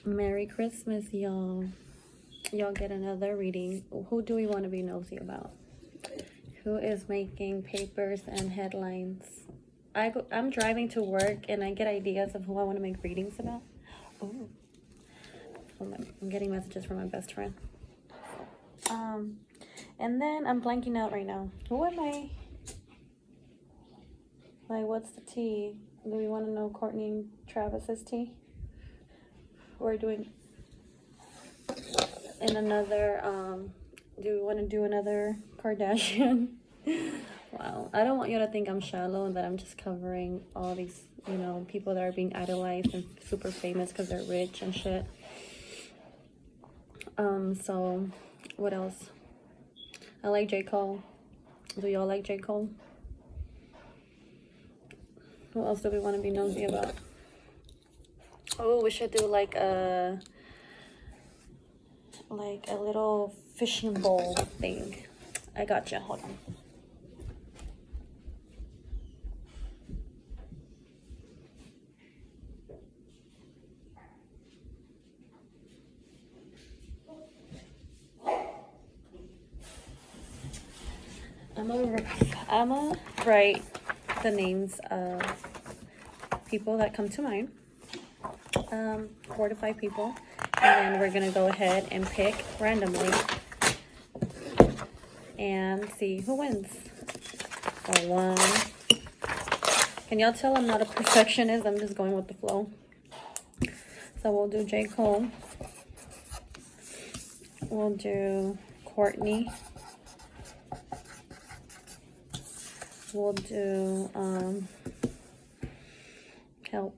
Merry Christmas, y'all. Y'all get another reading. Who do we want to be nosy about? Who is making papers and headlines? I'm driving to work and I get ideas of who I want to make readings about. Oh, I'm getting messages from my best friend. And then I'm blanking out right now. Who am I? Like, what's the tea? Do we want to know Courtney and Travis's tea? We're doing in another, do we want to do another Kardashian? Wow, I don't want you to think I'm shallow and that I'm just covering all these, people that are being idolized and super famous because they're rich and shit. So what else? I like J. Cole. Do y'all like J. Cole? What else do we want to be nosy about? Oh, we should do like a little fishing bowl thing. I gotcha. Hold on. I'm gonna write the names of people that come to mind. 4 to 5 people, and then we're gonna go ahead and pick randomly and see who wins. So 1. Can y'all tell I'm not a perfectionist? I'm just going with the flow. So we'll do J. Cole. We'll do Courtney. We'll do help.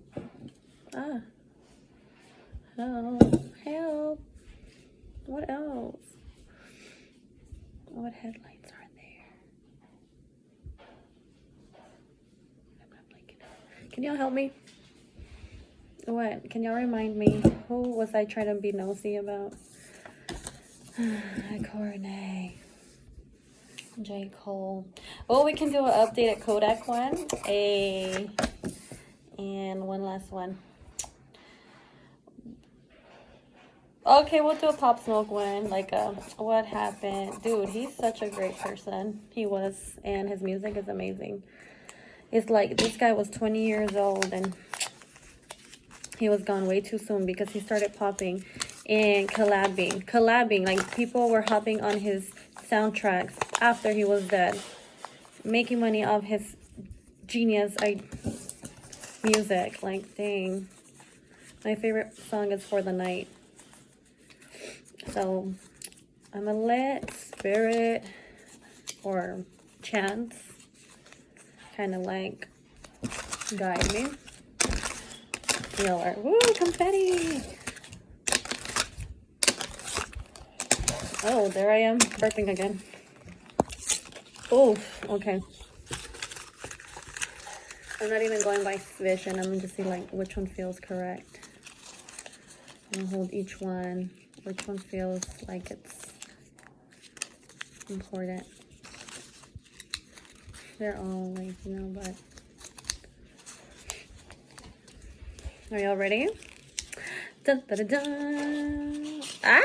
Help. What else? What headlights are there? I'm not blinking. Can y'all help me? What? Can y'all remind me? Who was I trying to be nosy about? Courtney. J. Cole. Oh, we can do an updated Kodak one. And one last one. Okay, we'll do a Pop Smoke one. Like, what happened? Dude, he's such a great person. He was, and his music is amazing. It's like, this guy was 20 years old, and he was gone way too soon because he started popping and collabing. Like, people were hopping on his soundtracks after he was dead, making money off his genius music. Like, dang. My favorite song is For the Night. So I'm gonna let spirit or chance kind of like guide me. Y'all are, woo, confetti. Oh, there I am, burping again. Oh, okay. I'm not even going by vision. I'm just see like which one feels correct. I'm gonna hold each one. Which one feels like it's important? They're all like, but... Are y'all ready? Dun, dun, dun, dun. Ah!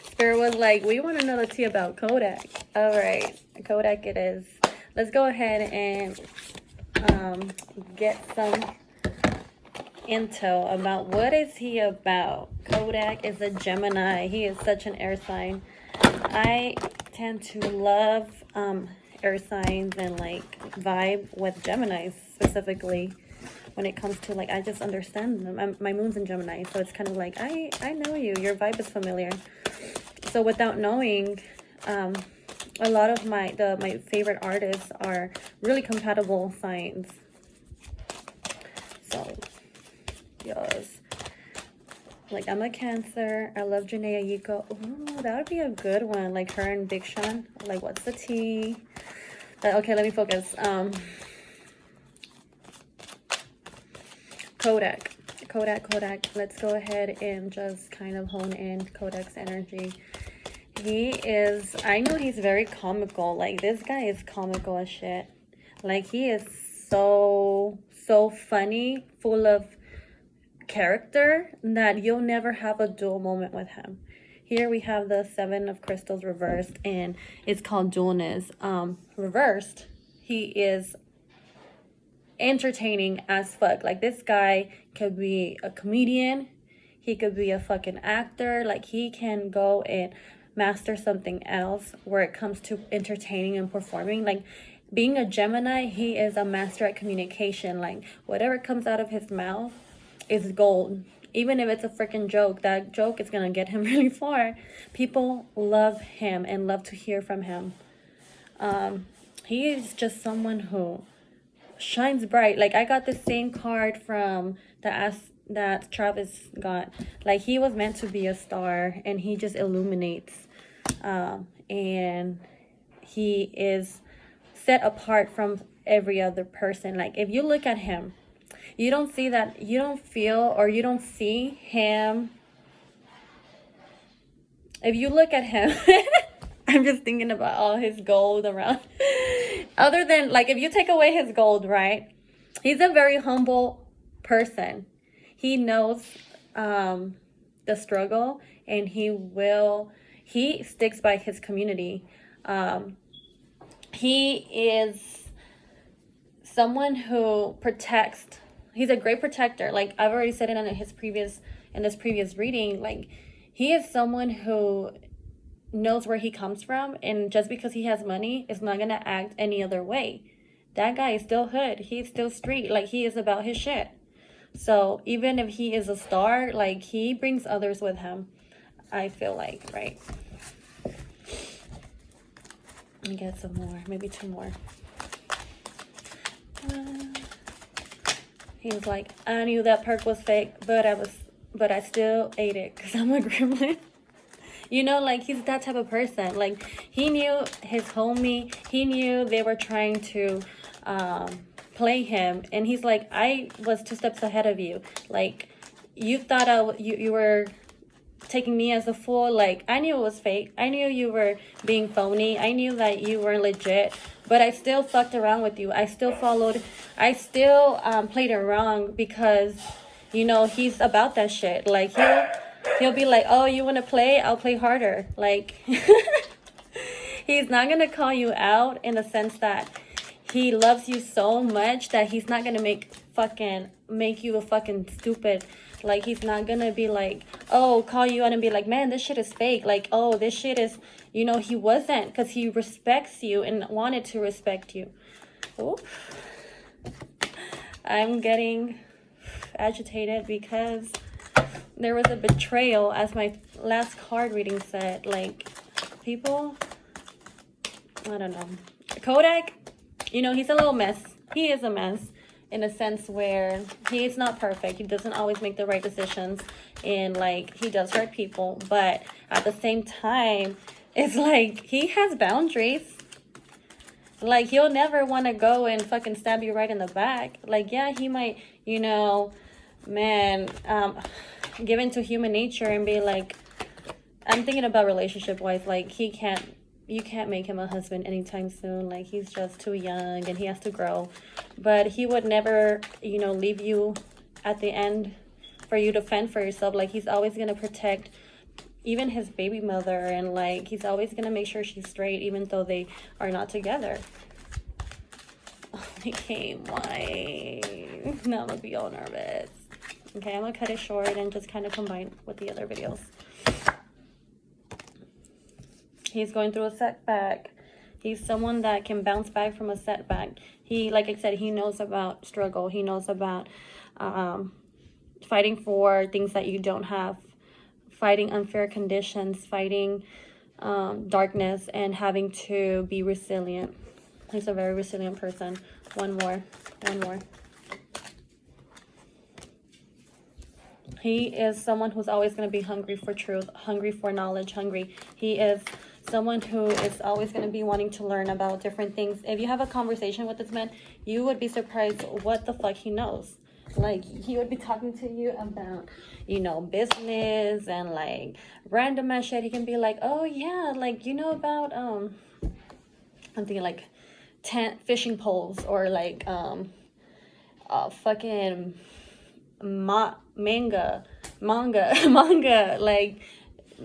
Spirit was like, we want to know the tea about Kodak. All right, Kodak it is. Let's go ahead and get some intel about what is he about. Kodak is a Gemini. He is such an air sign. I tend to love air signs and like vibe with Geminis specifically when it comes to like, I just understand them. My moon's in Gemini, so it's kind of like I know you, your vibe is familiar. So without knowing, a lot of my favorite artists are really compatible signs. So yes, like I'm a Cancer. I love Janae Aiko. Ooh, that would be a good one. Like her and Big Sean. Like, what's the tea? Okay, let me focus. Kodak. Let's go ahead and just kind of hone in Kodak's energy. He is, I know he's very comical. Like, this guy is comical as shit. Like, he is so funny, full of character that you'll never have a dual moment with him. Here we have the 7 of crystals reversed, and it's called dualness. Reversed, he is entertaining as fuck. Like, this guy could be a comedian, he could be a fucking actor. Like, he can go and master something else where it comes to entertaining and performing. Like, being a Gemini, he is a master at communication. Like, whatever comes out of his mouth is gold. Even if it's a freaking joke, that joke is gonna get him really far. People love him and love to hear from him. He is just someone who shines bright. Like, I got the same card from that Travis got. Like, he was meant to be a star, and he just illuminates. And he is set apart from every other person. Like, if you look at him, you don't see that, you don't feel, or you don't see him. If you look at him, I'm just thinking about all his gold around. Other than, like, if you take away his gold, right? He's a very humble person. He knows the struggle, and he sticks by his community. He is someone who protects. He's a great protector. Like, I've already said it in this previous reading. Like, he is someone who knows where he comes from, and just because he has money is not gonna act any other way. That guy is still hood. He's still street. Like, he is about his shit. So even if he is a star, like, he brings others with him, I feel like, right? Let me get some more, maybe 2 more. He was like, I knew that perk was fake, but I still ate it because I'm a gremlin. You know, like, he's that type of person. Like, he knew his homie, he knew they were trying to play him, and he's like, I was 2 steps ahead of you. Like, you thought you were taking me as a fool. Like, I knew it was fake. I knew you were being phony. I knew that you weren't legit, but I still fucked around with you. I still played it wrong because, you know, he's about that shit. Like, he'll be like, oh, you want to play? I'll play harder. Like, he's not going to call you out in the sense that he loves you so much that he's not going to make you a fucking stupid. Like, he's not going to be like, oh, call you out and be like, man, this shit is fake. Like, oh, this shit is, you know, he wasn't, because he respects you and wanted to respect you. Ooh. I'm getting agitated because there was a betrayal, as my last card reading said. Like, people, I don't know. Kodak, you know, he's a little mess. He is a mess in a sense where he is not perfect. He doesn't always make the right decisions, and, like, he does hurt people. But at the same time, it's like, he has boundaries. Like, he'll never want to go and fucking stab you right in the back. Like, yeah, he might, you know, man, give into human nature and be like, I'm thinking about relationship-wise, like, you can't make him a husband anytime soon. Like, he's just too young and he has to grow. But he would never, you know, leave you at the end for you to fend for yourself. Like, he's always going to protect even his baby mother, and, like, he's always going to make sure she's straight even though they are not together. Oh, they came. Why? Now I'm going to be all nervous. Okay, I'm going to cut it short and just kind of combine with the other videos. He's going through a setback. He's someone that can bounce back from a setback. He, like I said, he knows about struggle. He knows about fighting for things that you don't have, fighting unfair conditions, fighting darkness, and having to be resilient. He's a very resilient person. One more. He is someone who's always going to be hungry for truth, hungry for knowledge, hungry. He is someone who is always going to be wanting to learn about different things. If you have a conversation with this man, you would be surprised what the fuck he knows. Like, he would be talking to you about, you know, business and, like, random ass shit. He can be like, oh yeah, like, you know about I'm thinking like fishing poles, or like fucking manga, like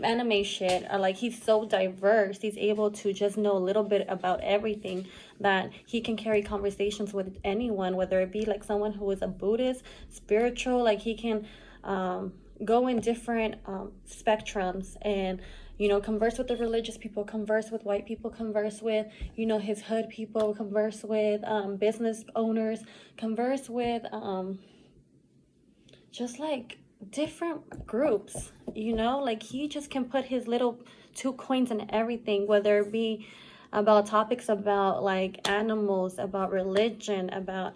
anime shit. Like he's so diverse. He's able to just know a little bit about everything, that he can carry conversations with anyone, whether it be like someone who is a Buddhist, spiritual. Like he can go in different spectrums and, you know, converse with the religious people, converse with white people, converse with, you know, his hood people, converse with business owners, converse with just like different groups, you know. Like he just can put his little 2 coins in everything, whether it be about topics about like animals, about religion, about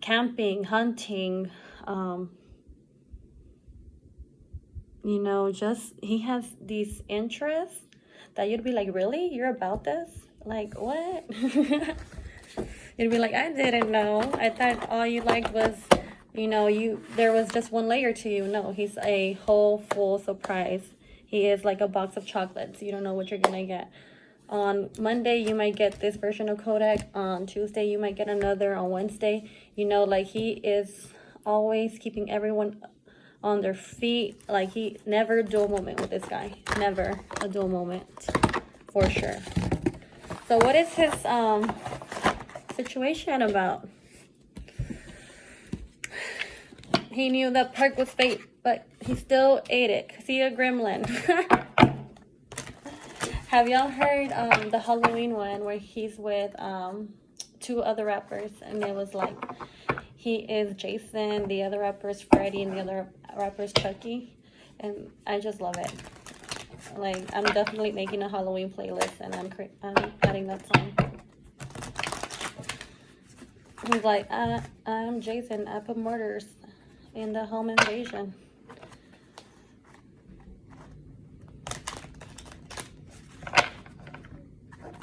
camping, hunting, you know, just he has these interests that you'd be like, really, you're about this? Like what? You'd be like, I didn't know. I thought all you liked was, you know, there was just one layer to you. No, he's a whole full surprise. He is like a box of chocolates. You don't know what you're gonna get. On Monday, you might get this version of Kodak. On Tuesday, you might get another. On Wednesday, you know, like he is always keeping everyone on their feet. Like he never a dull moment with this guy. Never a dull moment, for sure. So what is his situation about? He knew that park was fake, but he still ate it because he's a gremlin. Have y'all heard the Halloween one where he's with 2 other rappers, and it was like he is Jason, the other rapper is Freddy, and the other rapper is Chucky? And I just love it. Like I'm definitely making a Halloween playlist, and I'm adding that song. He's like, I'm Jason. I put murders in the home invasion.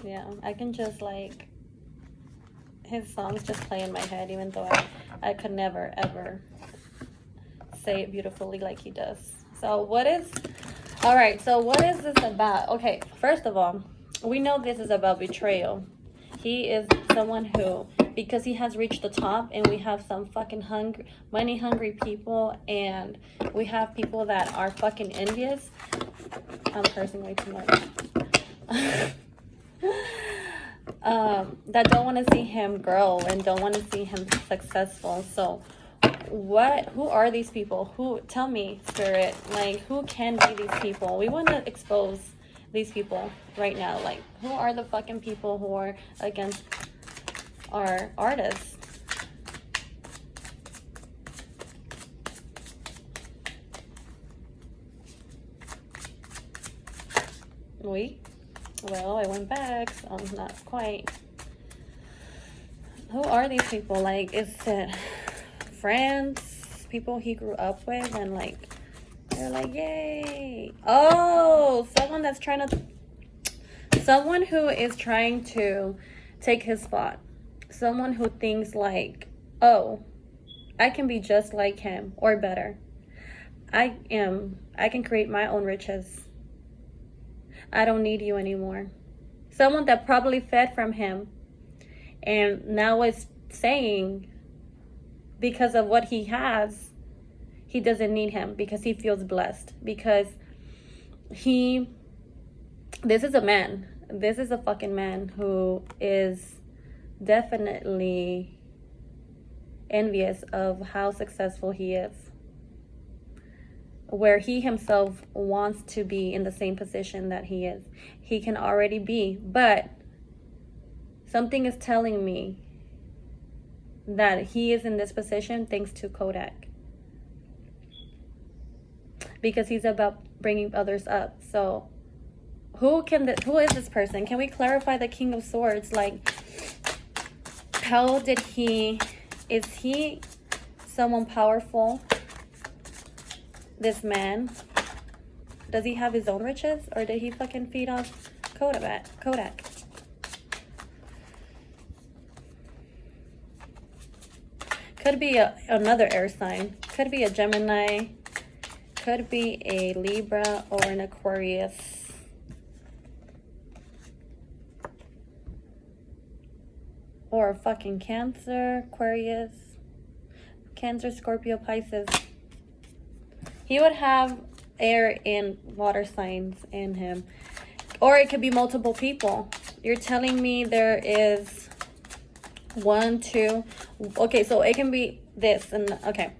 Yeah, I can just like, his songs just play in my head, even though I could never ever say it beautifully like he does. So what is this about? Okay, first of all, we know this is about betrayal. He is someone who, because he has reached the top, and we have some fucking money hungry people, and we have people that are fucking envious. I'm cursing way too much. That don't want to see him grow and don't want to see him successful. So who are these people? Tell me, spirit, like who can be these people? We want to expose these people right now. Like who are the fucking people who are against our artists? Well, I went back, so not quite. Who are these people? Like, is it friends, people he grew up with, and like they're like, yay? Oh, someone who is trying to take his spot. Someone who thinks like, oh, I can be just like him or better. I can create my own riches. I don't need you anymore. Someone that probably fed from him and now is saying, because of what he has, he doesn't need him because he feels blessed. Because this is a man. This is a fucking man who is definitely envious of how successful he is, where he himself wants to be in the same position that he is. He can already be, but something is telling me that he is in this position thanks to Kodak, because he's about bringing others up. So who is this person? Can we clarify the King of Swords? Like, is he someone powerful? This man, does he have his own riches, or did he fucking feed off Kodak? Could be another air sign. Could be a Gemini. Could be a Libra or an Aquarius. Or a fucking Cancer, Aquarius. Cancer, Scorpio, Pisces. He would have air and water signs in him. Or it could be multiple people. You're telling me there is 1, 2. Okay, so it can be this. And okay.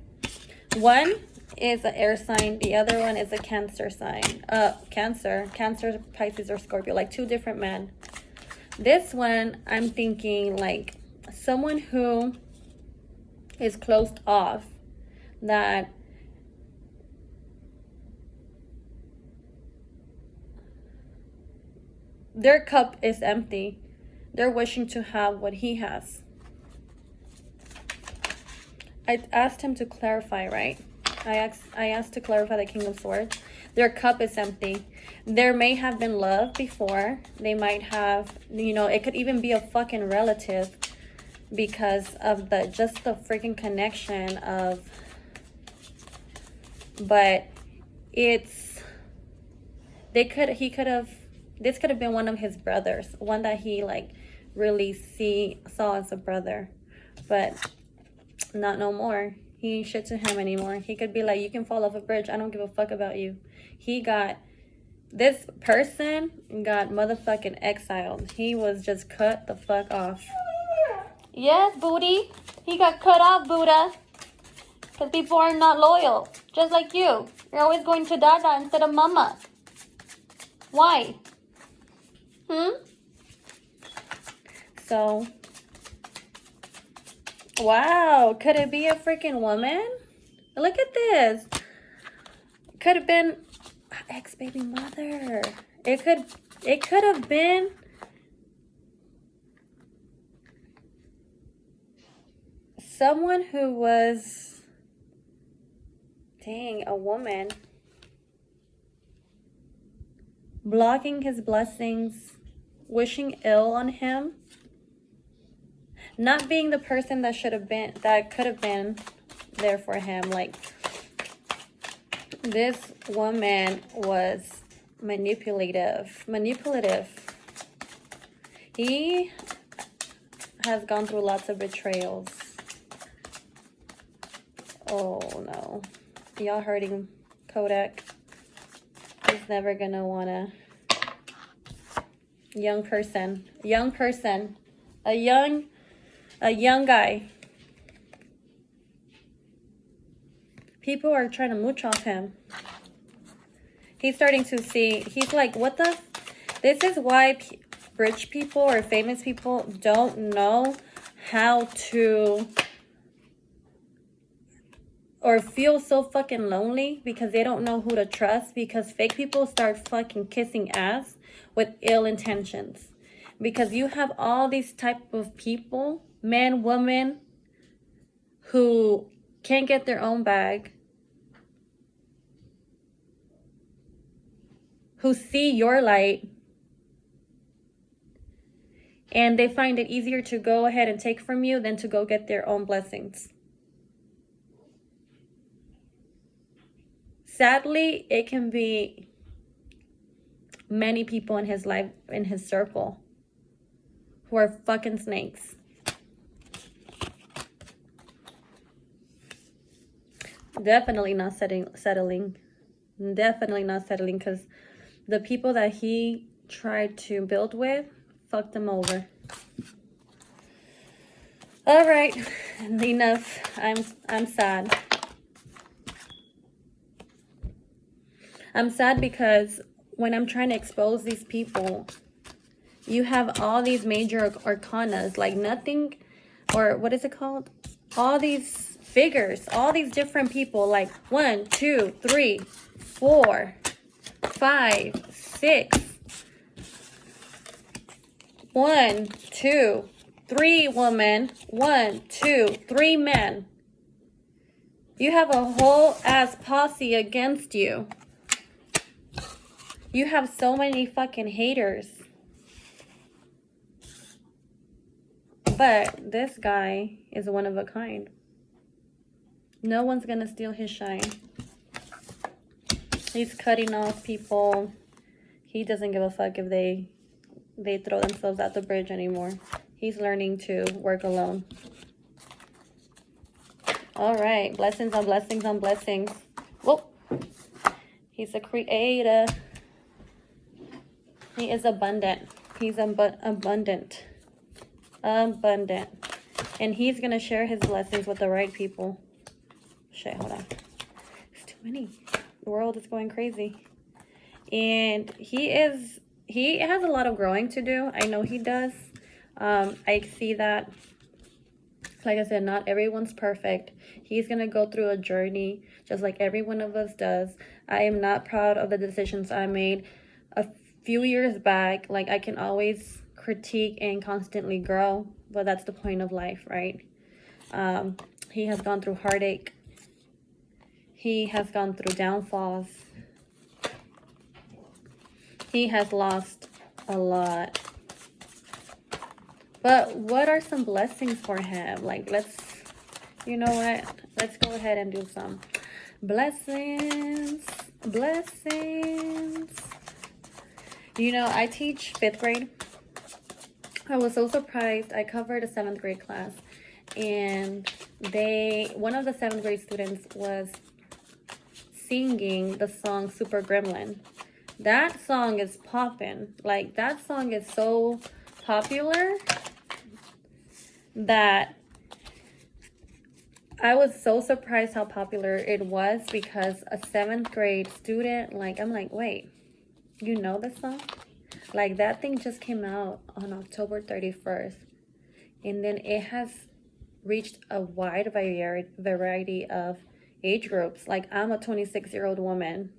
One is an air sign. The other one is a Cancer sign. Cancer, Pisces, or Scorpio. Like 2 different men. This one, I'm thinking like someone who is closed off. That their cup is empty. They're wishing to have what he has. I asked him to clarify, right? I asked to clarify the King of Swords. Their cup is empty. There may have been love before. They might have, you know, it could even be a fucking relative because of the freaking connection of, but it's, this could have been one of his brothers, one that he like really saw as a brother, but not no more. He ain't shit to him anymore. He could be like, you can fall off a bridge. I don't give a fuck about you. This person got motherfucking exiled. He was just cut the fuck off. Yes, booty. He got cut off, Buddha. Because people are not loyal. Just like you. You're always going to Dada instead of Mama. Why? So, wow, could it be a freaking woman? Look at this. Could have been ex-baby mother. It could have been someone who was, dang, a woman, blocking his blessings, wishing ill on him, not being the person that could have been there for him. Like, this woman was manipulative. He has gone through lots of betrayals. Oh no, y'all hurting Kodak. He's never gonna wanna. Young person, a young guy. People are trying to mooch off him. He's starting to see, he's like, what the? This is why rich people or famous people don't know how to, or feel so fucking lonely because they don't know who to trust, because fake people start fucking kissing ass with ill intentions. Because you have all these type of people, men, women, who can't get their own bag, who see your light, and they find it easier to go ahead and take from you than to go get their own blessings. Sadly, it can be many people in his life, in his circle, who are fucking snakes. Definitely not settling. Definitely not settling, because the people that he tried to build with fucked him over. All right, enough. I'm sad. I'm sad because when I'm trying to expose these people, you have all these major arcanas, like nothing, or what is it called? All these figures, all these different people, like 1, 2, 3, 4, 5, 6. 1, 2, 3 women, 1, 2, 3 men. You have a whole ass posse against you. You have so many fucking haters. But this guy is one of a kind. No one's gonna steal his shine. He's cutting off people. He doesn't give a fuck if they throw themselves at the bridge anymore. He's learning to work alone. All right. Blessings on blessings on blessings. Whoa. He's a creator. He is abundant. He's abundant. Abundant. And he's going to share his blessings with the right people. Shit, hold on. It's too many. The world is going crazy. And he has a lot of growing to do. I know he does. I see that. Like I said, not everyone's perfect. He's going to go through a journey just like every one of us does. I am not proud of the decisions I made a few years back. Like, I can always critique and constantly grow, but that's the point of life, right? He has gone through heartache. He has gone through downfalls. He has lost a lot. But what are some blessings for him? Like, you know what? Let's go ahead and do some blessings. Blessings. You know, I teach 5th grade. I was so surprised. I covered a 7th grade class. And one of the 7th grade students was singing the song Super Gremlin. That song is popping. Like, that song is so popular that I was so surprised how popular it was, because a 7th grade student, like, I'm like, wait, you know this song? Like, that thing just came out on October 31st. And then it has reached a wide variety of age groups. Like, I'm a 26-year-old woman.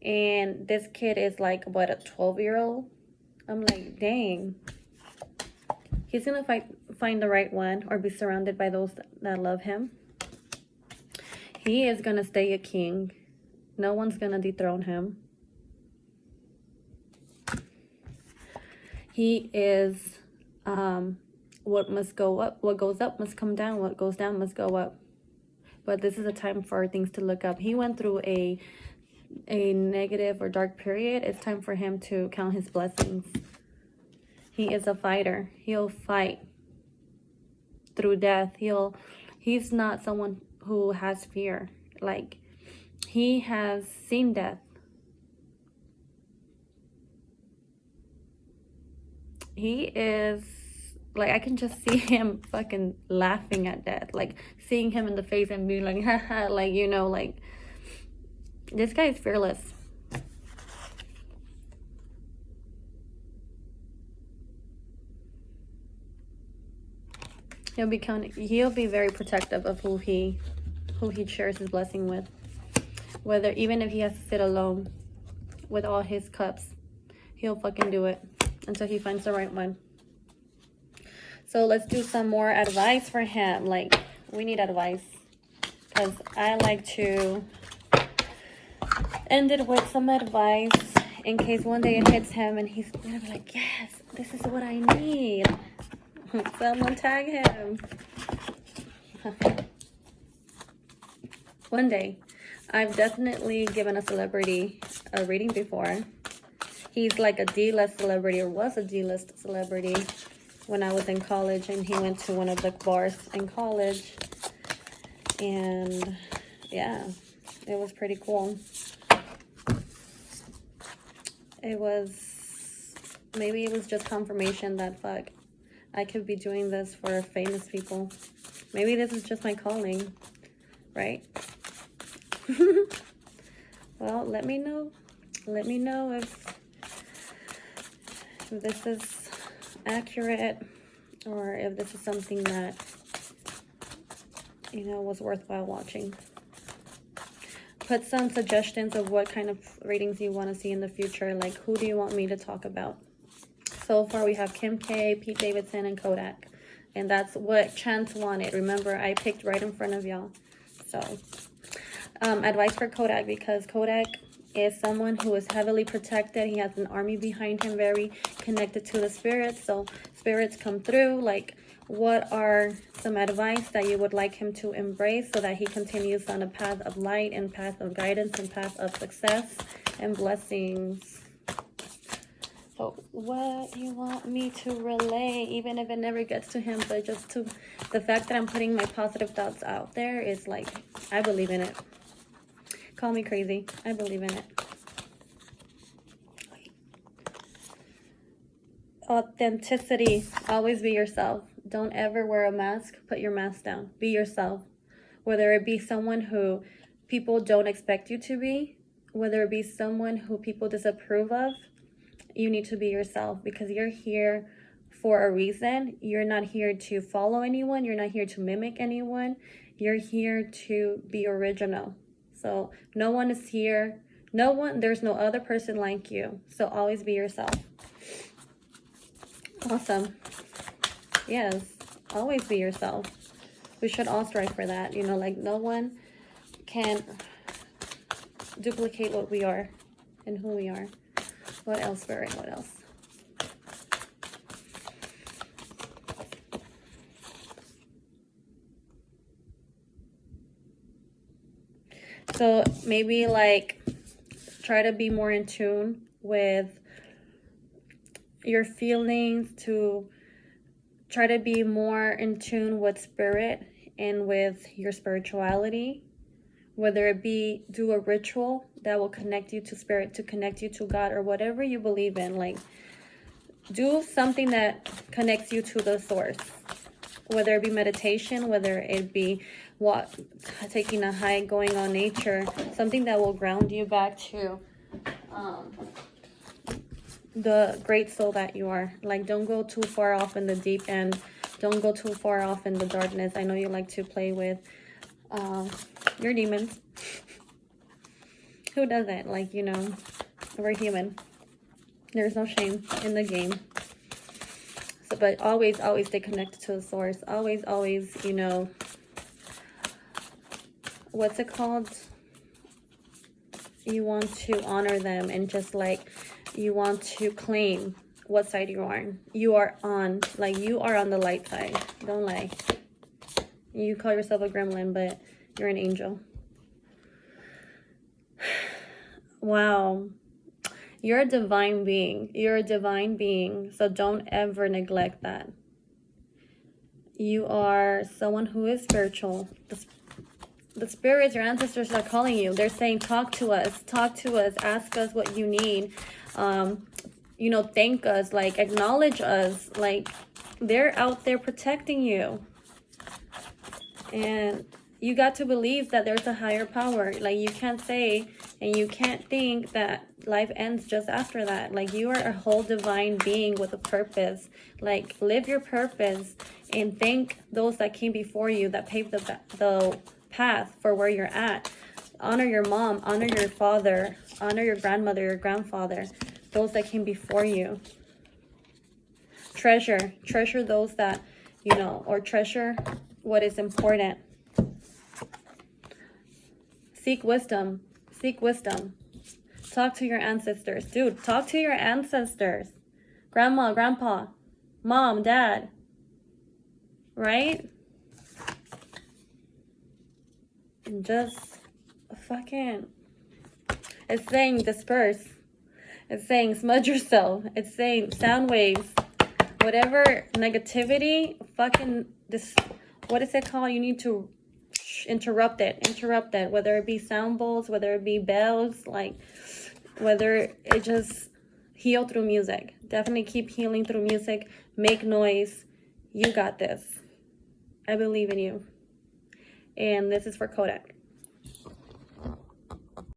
And this kid is like, what, a 12-year-old? I'm like, dang. He's going to find the right one, or be surrounded by those that love him. He is going to stay a king. No one's going to dethrone him. He is what must go up. What goes up must come down. What goes down must go up. But this is a time for things to look up. He went through a negative or dark period. It's time for him to count his blessings. He is a fighter. He'll fight through death. He's not someone who has fear. Like, he has seen death. He is, like, I can just see him fucking laughing at death. Like, seeing him in the face and being like, haha, like, you know, like, this guy is fearless. He'll be very protective of who he shares his blessing with. Even if he has to sit alone with all his cups, he'll fucking do it until he finds the right one. So let's do some more advice for him. Like, we need advice, because I like to end it with some advice in case one day it hits him and he's gonna be like, yes, this is what I need. Someone tag him. One day. I've definitely given a celebrity a reading before. He's like a D-list celebrity, or was a D-list celebrity when I was in college, and he went to one of the bars in college. And yeah, it was pretty cool. Maybe it was just confirmation that, fuck, I could be doing this for famous people. Maybe this is just my calling, right? Well, let me know. Let me know if this is accurate, or if this is something that, you know, was worthwhile watching. Put some suggestions of what kind of readings you want to see in the future. Like, who do you want me to talk about? So far, we have Kim K, Pete Davidson, and Kodak. And that's what Chance wanted. Remember, I picked right in front of y'all. So, advice for Kodak, because Kodak is someone who is heavily protected. He has an army behind him, very connected to the spirits. So, spirits come through. Like, what are some advice that you would like him to embrace so that he continues on a path of light and path of guidance and path of success and blessings? So what do you want me to relay, even if it never gets to him, but just to the fact that I'm putting my positive thoughts out there is like, I believe in it. Call me crazy. I believe in it. Authenticity. Always be yourself. Don't ever wear a mask. Put your mask down. Be yourself. Whether it be someone who people don't expect you to be, whether it be someone who people disapprove of, you need to be yourself because you're here for a reason. You're not here to follow anyone. You're not here to mimic anyone. You're here to be original. So no one is here. There's no other person like you. So always be yourself. Awesome. Yes, always be yourself. We should all strive for that. You know, like no one can duplicate what we are and who we are. What else, Spirit? What else? So maybe like try to be more in tune with your feelings, to try to be more in tune with spirit and with your spirituality, whether it be do a ritual that will connect you to spirit, to connect you to God, or whatever you believe in. Like do something that connects you to the source, whether it be meditation, whether it be taking a hike, going on nature, something that will ground you back to the great soul that you are. Like don't go too far off in the deep end. Don't go too far off in the darkness. I know you like to play with your demons. Who doesn't? Like, you know, we're human. There's no shame in the game. So, but always stay connected to the source. Always, you know, what's it called? You want to honor them and just like you want to claim what side you are. You are on, like you are on the light side. Don't lie. You call yourself a gremlin, but you're an angel. Wow. You're a divine being. You're a divine being. So don't ever neglect that. You are someone who is spiritual. The spirits, your ancestors are calling you. They're saying, talk to us, ask us what you need. You know, thank us, like acknowledge us. Like they're out there protecting you. And you got to believe that there's a higher power. Like you can't say and you can't think that life ends just after that. Like you are a whole divine being with a purpose. Like live your purpose and thank those that came before you, that paved the path for where you're at. Honor your mom, honor your father, honor your grandmother, your grandfather, those that came before you. Treasure those that, you know, or treasure what is important. Seek wisdom. Talk to your ancestors. Dude, talk to your ancestors. Grandma, grandpa, mom, dad. Right? And just fucking, it's saying disperse. It's saying smudge yourself. It's saying sound waves. Whatever negativity, fucking this, what is it called? You need to interrupt it, whether it be sound bowls, whether it be bells, like whether it just heal through music. Definitely keep healing through music. Make noise. You got this. I believe in you. And this is for Kodak.